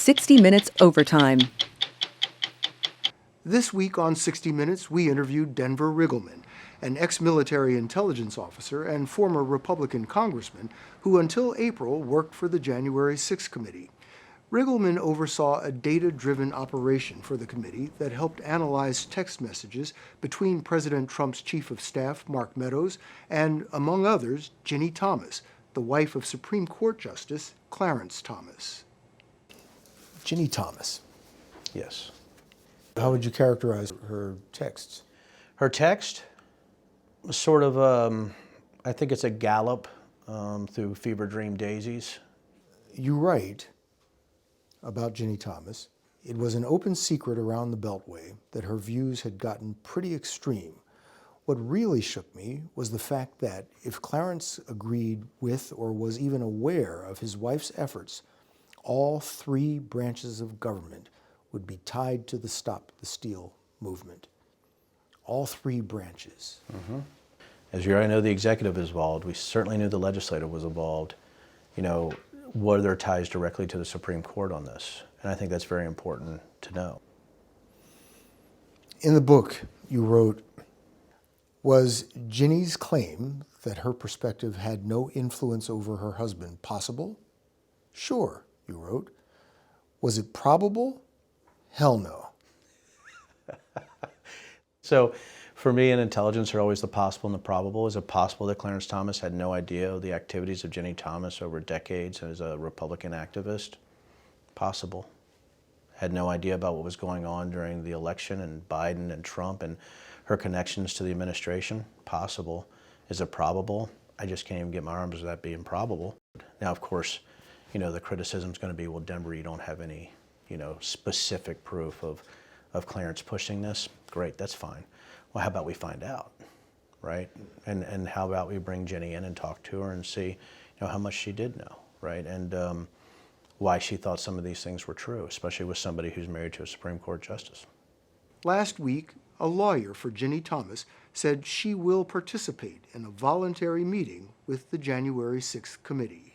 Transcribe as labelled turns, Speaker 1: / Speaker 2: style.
Speaker 1: 60 Minutes Overtime.
Speaker 2: This week on 60 Minutes, we interviewed Denver Riggleman, an ex-military intelligence officer and former Republican congressman who until April worked for the January 6th committee. Riggleman oversaw a data-driven operation for the committee that helped analyze text messages between President Trump's chief of staff, Mark Meadows, and, among others, Ginni Thomas, the wife of Supreme Court Justice Clarence Thomas. Ginni Thomas.
Speaker 3: Yes.
Speaker 2: How would you characterize her texts?
Speaker 3: Her text was sort of, I think it's a gallop through fever dream daisies.
Speaker 2: You write about Ginni Thomas, it was an open secret around the beltway that her views had gotten pretty extreme. What really shook me was the fact that if Clarence agreed with or was even aware of his wife's efforts, all three branches of government would be tied to the Stop the Steal movement. All three branches.
Speaker 3: Mm-hmm. As you already know, the executive is involved. We certainly knew the legislative was involved. You know, were there ties directly to the Supreme Court on this? And I think that's very important to know.
Speaker 2: In the book, you wrote, was Ginni's claim that her perspective had no influence over her husband possible? Sure, you wrote. Was it probable? Hell no.
Speaker 3: So for me in intelligence, there are always the possible and the probable. Is it possible that Clarence Thomas had no idea of the activities of Ginni Thomas over decades as a Republican activist? Possible. Had no idea about what was going on during the election and Biden and Trump and her connections to the administration? Possible. Is it probable? I just can't even get my arms around that being probable. Now, of course, you know, the criticism is going to be, well, Denver, you don't have any, you know, specific proof of Clarence pushing this. Great, that's fine. Well, how about we find out, right? And how about we bring Ginni in and talk to her and see, you know, how much she did know, right? And why she thought some of these things were true, especially with somebody who's married to a Supreme Court justice.
Speaker 2: Last week, a lawyer for Ginni Thomas said she will participate in a voluntary meeting with the January 6th committee.